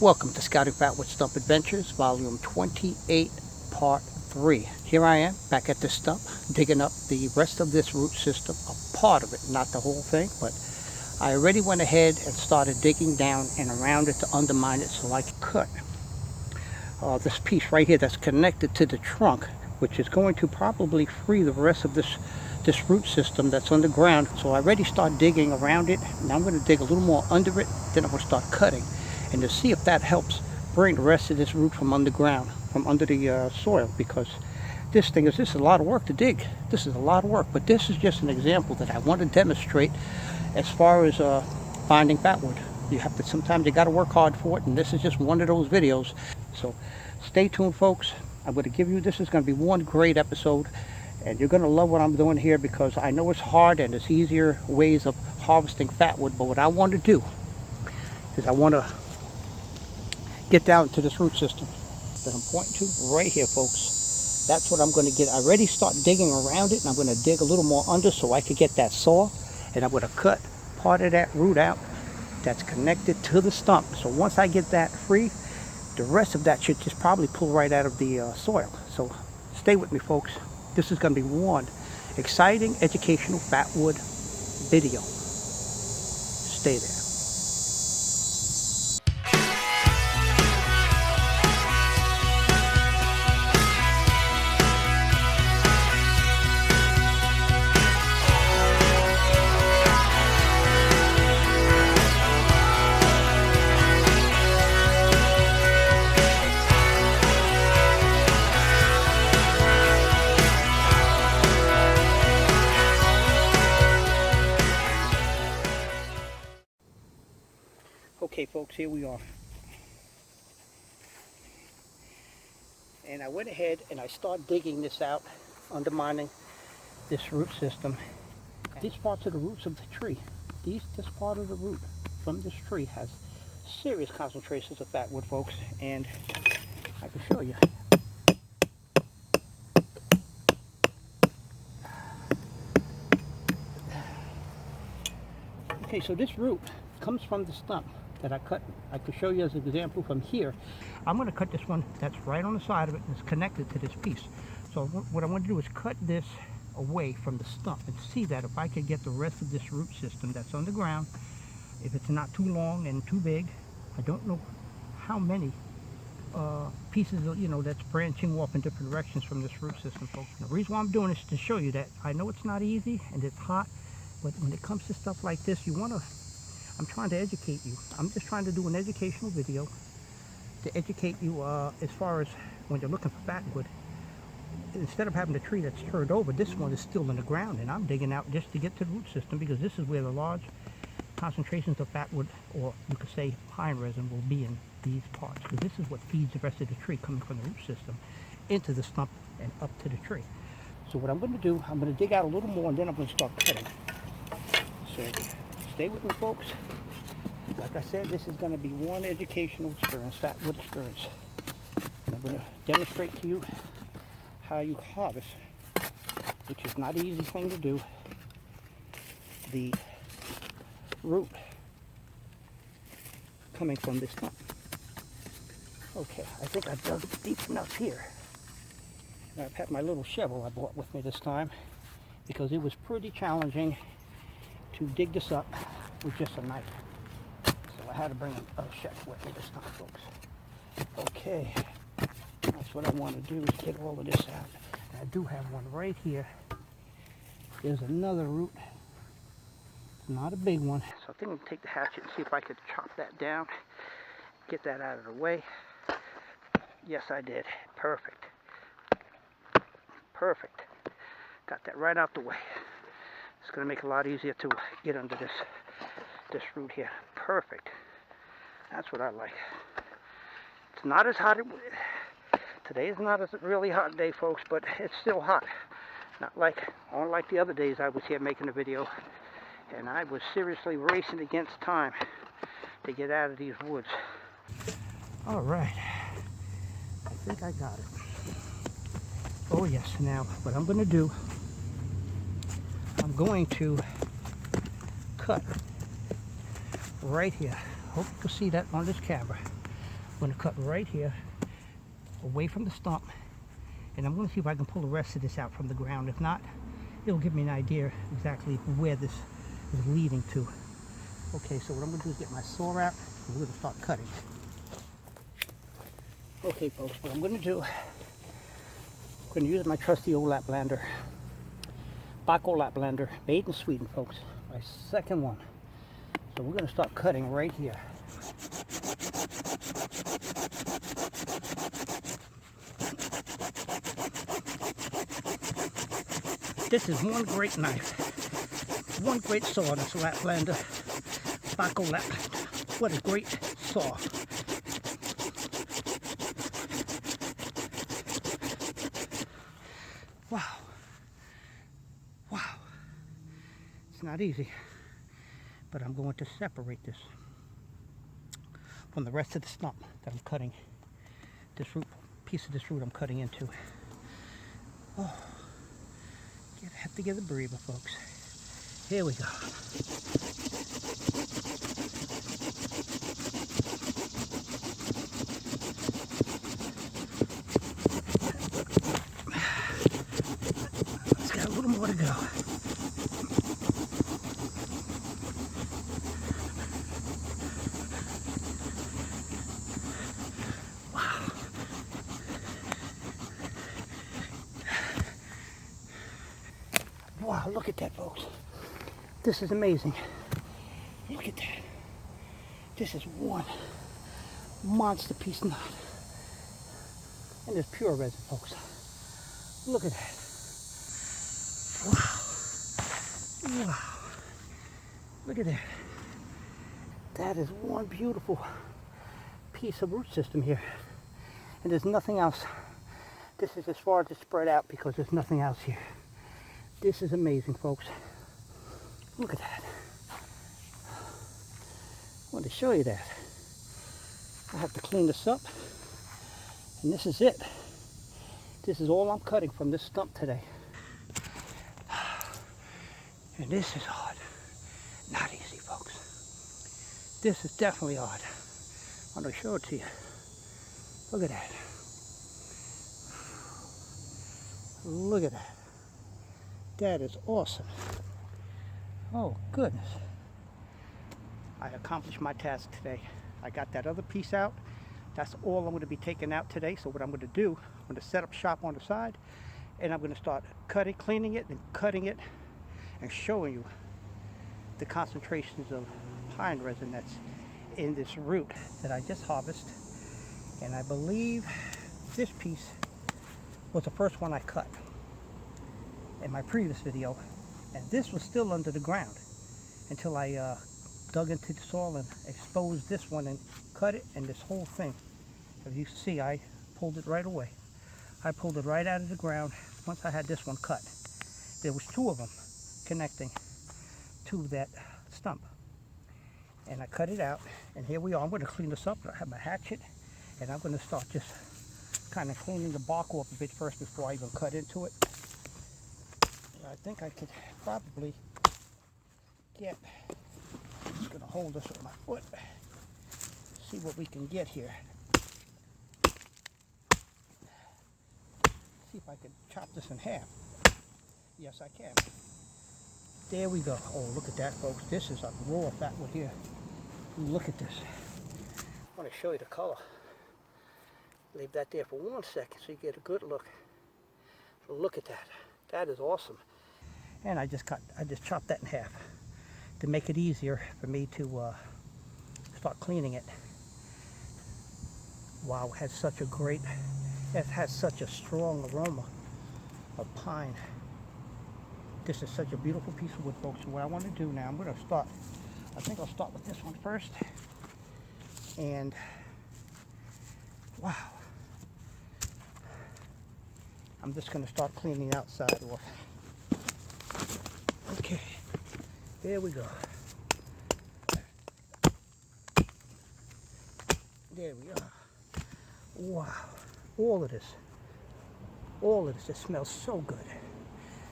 Welcome to Scouting Fatwood Stump Adventures, Volume 28, Part 3. Here I am, back at the stump, digging up the rest of this root system, a part of it, not the whole thing, but I already went ahead and started digging down and around it to undermine it so I can cut this piece right here that's connected to the trunk, which is going to probably free the rest of this root system that's underground. So I already started digging around it. Now I'm going to dig a little more under it, then I'm going to start cutting, and to see if that helps bring the rest of this root from underground, from under the soil, because this is a lot of work to dig. This is a lot of work, but this is just an example that I want to demonstrate as far as finding fatwood. Sometimes you got to work hard for it, and this is just one of those videos. So stay tuned, folks. I'm going to give you, this is going to be one great episode, and you're going to love what I'm doing here, because I know it's hard and there's easier ways of harvesting fatwood, but what I want to do is I want to get down to this root system that I'm pointing to right here, folks. That's what I'm going to get. I already start digging around it, and I'm going to dig a little more under so I could get that saw, and I'm going to cut part of that root out that's connected to the stump. So once I get that free, the rest of that should just probably pull right out of the soil. So stay with me, folks. This is going to be one exciting educational fatwood video. Stay there. Okay, folks, here we are. And I went ahead and I started digging this out, undermining this root system. These parts of the roots of the tree, this part of the root from this tree has serious concentrations of fatwood, folks, and I can show you. Okay, so this root comes from the stump that I cut. I could show you as an example from here. I'm going to cut this one that's right on the side of it and it's connected to this piece. So what I want to do is cut this away from the stump and see that if I could get the rest of this root system that's underground, if it's not too long and too big. I don't know how many pieces of, that's branching off in different directions from this root system, folks. And the reason why I'm doing this is to show you that I know it's not easy and it's hot, but when it comes to stuff like this, I'm trying to educate you. I'm just trying to do an educational video to educate you as far as when you're looking for fatwood. Instead of having a tree that's turned over, this one is still in the ground, and I'm digging out just to get to the root system, because this is where the large concentrations of fatwood, or you could say pine resin, will be in these parts, because this is what feeds the rest of the tree, coming from the root system into the stump and up to the tree. So what I'm going to do, I'm going to dig out a little more, and then I'm going to start cutting. So stay with me, folks. Like I said, this is going to be one educational experience, fatwood experience. And I'm going to demonstrate to you how you harvest, which is not an easy thing to do, the root coming from this stump. Okay, I think I've dug deep enough here. And I've had my little shovel I brought with me this time, because it was pretty challenging to dig this up with just a knife. So I had to bring a shovel with me this time, folks. Okay, that's what I want to do, is get all of this out. And I do have one right here. There's another root, not a big one. So I think I'm going to take the hatchet and see if I could chop that down, get that out of the way. Yes, I did. Perfect. Perfect. Got that right out the way. It's going to make it a lot easier to get under this root here. Perfect. That's what I like. It's not as hot. Today is not a really hot day, folks, but it's still hot. Unlike the other days I was here making a video, and I was seriously racing against time to get out of these woods. All right. I think I got it. Oh yes. Now what I'm going to do, I'm going to cut right here. Hope you can see that on this camera. I'm going to cut right here, away from the stump, and I'm going to see if I can pull the rest of this out from the ground. If not, it'll give me an idea exactly where this is leading to. Okay, so what I'm going to do is get my saw out, and we're going to start cutting. Okay, folks, what I'm going to do, I'm going to use my trusty old Laplander, Baco Laplander, made in Sweden, folks. My second one. So we're going to start cutting right here. This is one great knife, one great saw, this Laplander, Baco Laplander. What a great saw. Wow. Wow. It's not easy, but I'm going to separate this from the rest of the stump that I'm cutting. This root, piece of this root I'm cutting into. Oh, you have to give it a breather, folks. Here we go. It's got a little more to go. Wow, look at that, folks. This is amazing. Look at that. This is one monster piece knot. And it's pure resin, folks. Look at that. Wow. Wow. Look at that. That is one beautiful piece of root system here. And there's nothing else. This is as far as it's spread out because there's nothing else here. This is amazing, folks. Look at that. I wanted to show you that. I have to clean this up. And this is it. This is all I'm cutting from this stump today. And this is hard. Not easy, folks. This is definitely hard. I'm going to show it to you. Look at that. Look at that. That is awesome. Oh, goodness. I accomplished my task today. I got that other piece out. That's all I'm going to be taking out today. So what I'm going to do, I'm going to set up shop on the side, and I'm going to start cutting, cleaning it, and cutting it, and showing you the concentrations of pine resin that's in this root that I just harvested. And I believe this piece was the first one I cut in my previous video, and this was still under the ground until I dug into the soil and exposed this one and cut it. And this whole thing, as you see, I pulled it right away. I pulled it right out of the ground once I had this one cut. There was two of them connecting to that stump, and I cut it out, and here we are. I'm going to clean this up. I have my hatchet, and I'm going to start just kind of cleaning the bark off of it first before I even cut into it. I think I could probably get, I'm just going to hold this with my foot, see what we can get here. See if I can chop this in half. Yes, I can. There we go. Oh, look at that, folks. This is a raw fatwood here. Look at this. I want to show you the color. Leave that there for 1 second so you get a good look. Look at that. That is awesome. And I just chopped that in half to make it easier for me to start cleaning it. Wow, it has such a strong aroma of pine. This is such a beautiful piece of wood, folks. So what I want to do now, I think I'll start with this one first. And wow. I'm just going to start cleaning the outside off. Okay, there we go. There we are. Wow, all of this, it smells so good.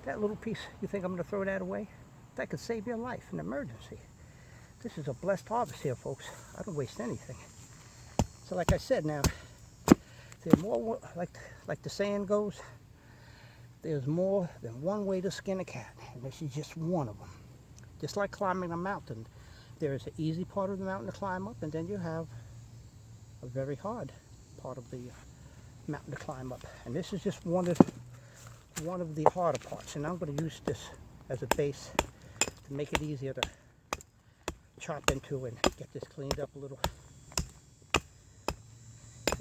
That little piece, you think I'm going to throw that away? That could save your life in an emergency. This is a blessed harvest here, folks. I don't waste anything. So like I said, now, there's more, like the saying goes, there's more than one way to skin a cat, and this is just one of them. Just like climbing a mountain, there is an easy part of the mountain to climb up, and then you have a very hard part of the mountain to climb up. And this is just one of the harder parts, and I'm going to use this as a base to make it easier to chop into and get this cleaned up a little.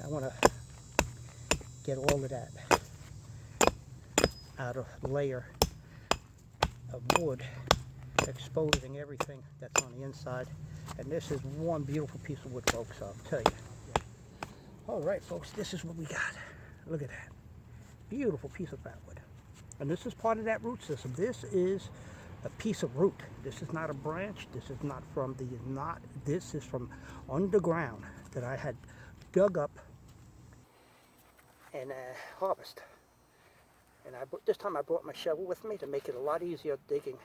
I want to get all of that out of the layer of wood, exposing everything that's on the inside. And this is one beautiful piece of wood, folks, I'll tell you. All right, folks, this is what we got. Look at that. Beautiful piece of fatwood. And this is part of that root system. This is a piece of root. This is not a branch. This is not from the knot. This is from underground that I had dug up and harvest. And this time I brought my shovel with me to make it a lot easier digging.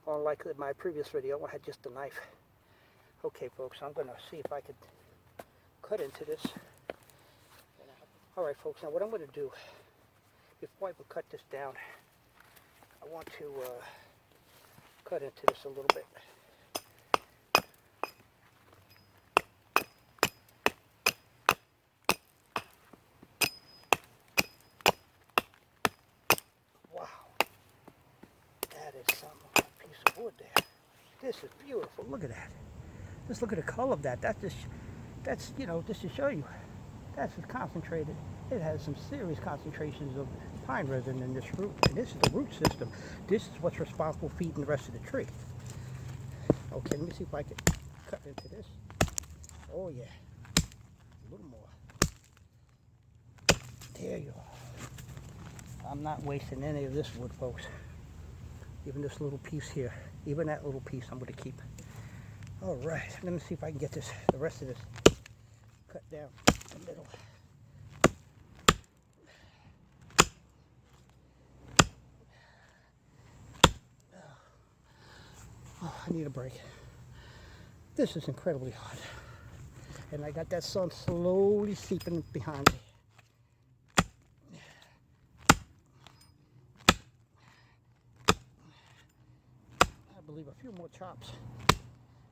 Unlike my previous video, I had just a knife. Okay, folks, I'm going to see if I could cut into this. All right, folks, now what I'm going to do, before I cut this down, I want to cut into this a little bit. Wow, that is some piece of wood there. This is beautiful. Look at that. Just look at the color of that. That's you know, just to show you, that's concentrated. It has some serious concentrations of pine resin in this root. And this is the root system. This is what's responsible for feeding the rest of the tree. Okay, let me see if I can cut into this. Oh yeah, a little more. There you are. I'm not wasting any of this wood, folks. Even this little piece here, even that little piece I'm going to keep. All right, let me see if I can get the rest of this cut down the middle. Oh, I need a break. This is incredibly hot. And I got that sun slowly seeping behind me. I believe a few more chops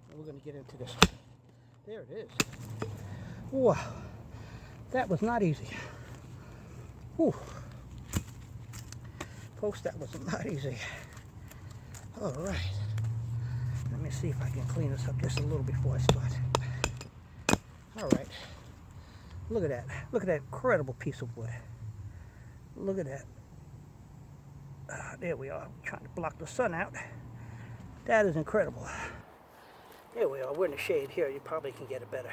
and we're going to get into this. There it is. Wow, that was not easy. Whew. Folks, that was not easy. All right. Let me see if I can clean this up just a little before I start. All right. Look at that. Look at that incredible piece of wood. Look at that. There we are. I'm trying to block the sun out. That is incredible. There we are. We're in the shade here. You probably can get a better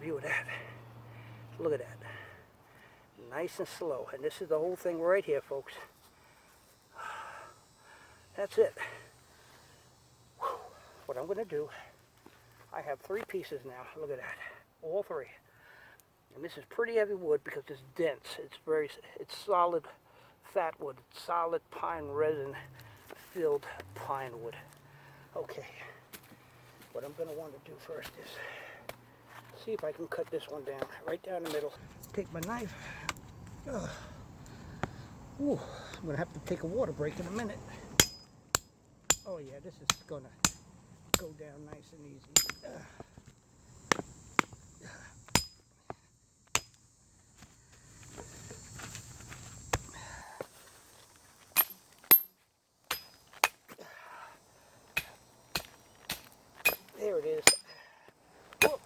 view of that. Look at that. Nice and slow. And this is the whole thing right here, folks. That's it. What I'm going to do, I have 3 pieces now. Look at that. All 3. And this is pretty heavy wood because it's dense. It's solid fat wood. It's solid pine resin filled pine wood. Okay. What I'm going to want to do first is see if I can cut this one down, right down the middle. Take my knife. Ooh, I'm going to have to take a water break in a minute. Oh yeah, this is going to go down nice and easy. There it is. Whoop.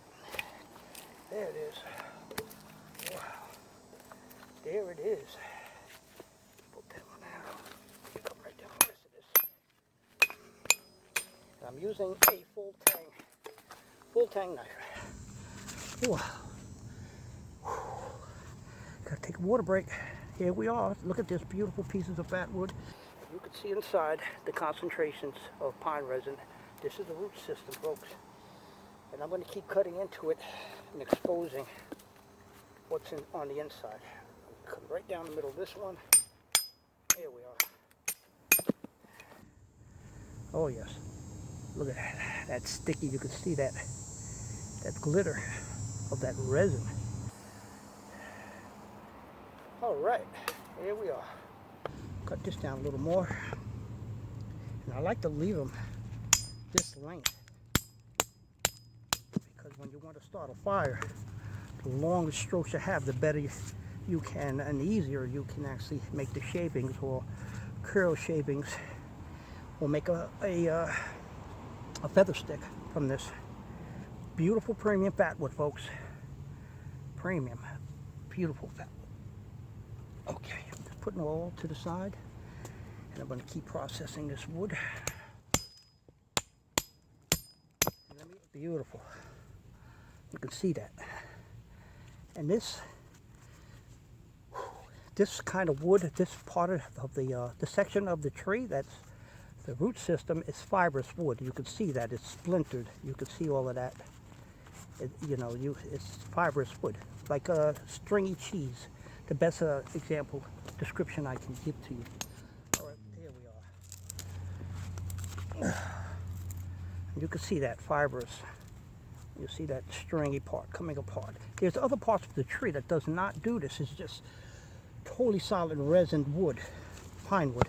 There it is. Wow. There it is. Put that one out. Come right down the rest of this. I'm using a full tang knife. Wow. Gotta take a water break. Here we are. Look at this beautiful pieces of fat wood. You can see inside the concentrations of pine resin. This is the root system, folks. And I'm going to keep cutting into it and exposing what's on the inside. Come right down the middle of this one. Here we are. Oh yes. Look at that. That's sticky. You can see that glitter. of that resin. All right, here we are. Cut this down a little more. And I like to leave them this length, because when you want to start a fire, the longer strokes you have, the better you can, and the easier you can actually make the shavings or curl shavings, or make a feather stick from this beautiful premium fatwood, folks. Premium, beautiful fatwood. Okay, just putting it all to the side, and I'm going to keep processing this wood. Beautiful. You can see that. And this kind of wood, this part of the section of the tree, that's the root system, is fibrous wood. You can see that it's splintered. You can see all of that. It's fibrous wood, like a stringy cheese. The best example description I can give to you. All right, here we are. You can see that fibrous. You see that stringy part coming apart. There's other parts of the tree that does not do this. It's just totally solid resin wood, pine wood,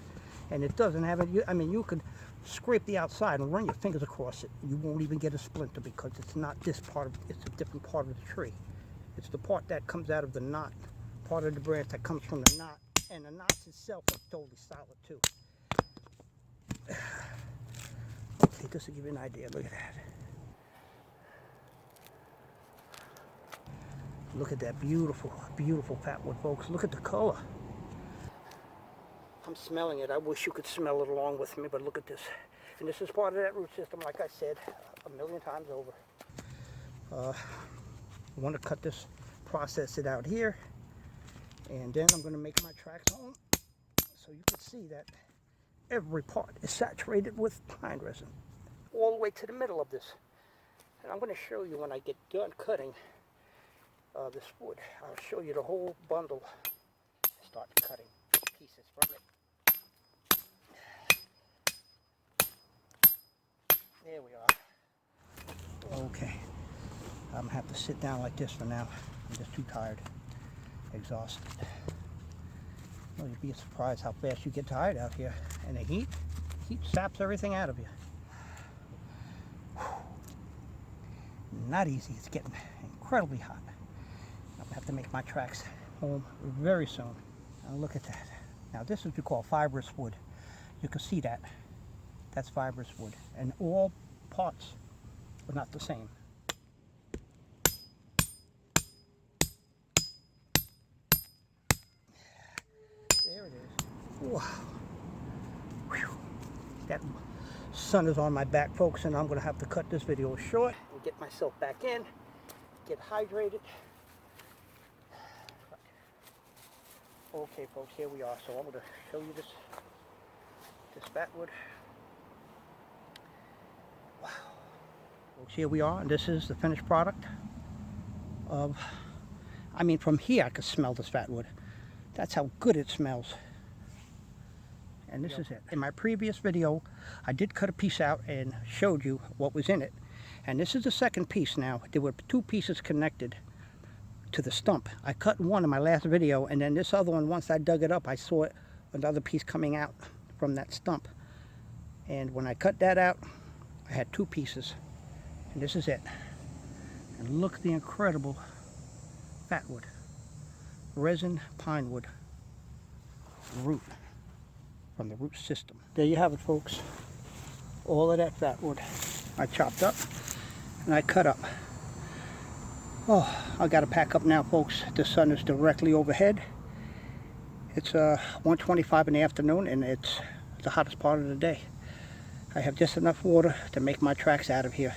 and it doesn't have it. I mean, you could scrape the outside and run your fingers across it. You won't even get a splinter, because it's not this part of. It's a different part of the tree. It's the part that comes out of the knot, part of the branch that comes from the knot, and the knots itself are totally solid too. Okay, just to give you an idea, look at that. Look at that beautiful, beautiful fatwood, folks. Look at the color. I'm smelling it. I wish you could smell it along with me, but look at this. And this is part of that root system, like I said, a million times over. I want to cut this, process it out here, and then I'm going to make my tracks home, so you can see that every part is saturated with pine resin, all the way to the middle of this. And I'm going to show you when I get done cutting this wood. I'll show you the whole bundle. Start cutting pieces from it. There we are. Okay, I'm gonna have to sit down like this for now. I'm just too tired, exhausted. Well, you'd be surprised how fast you get tired out here. And the heat saps everything out of you. Not easy. It's getting incredibly hot. I'm gonna have to make my tracks home very soon. Now look at that. Now this is what you call fibrous wood. You can see that. That's fibrous wood. And all parts are not the same. There it is. Wow. Whew. That sun is on my back, folks, and I'm gonna have to cut this video short and get myself back in, get hydrated. Okay, folks, here we are. So I'm going to show you this fatwood. Wow. Folks, here we are, and this is the finished product of, I mean, from here I can smell this fatwood. That's how good it smells. And this is it. In my previous video, I did cut a piece out and showed you what was in it. And this is the second piece now. There were two pieces connected to the stump. I cut one in my last video, and then this other one, once I dug it up, I saw another piece coming out from that stump. And when I cut that out, I had two pieces. And this is it. And look at the incredible fatwood. Resin pine wood root from the root system. There you have it, folks. All of that fatwood I chopped up and I cut up. Oh, I gotta pack up now, folks. The sun is directly overhead. It's 1:25 in the afternoon, and it's the hottest part of the day. I have just enough water to make my tracks out of here.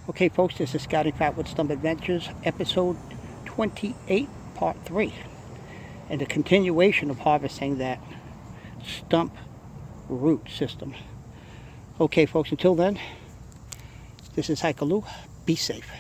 Okay, folks, this is Scouting Fatwood Stump Adventures, episode 28, part 3, and the continuation of harvesting that stump root system. Okay, folks, until then, this is Haikaloo. Be safe.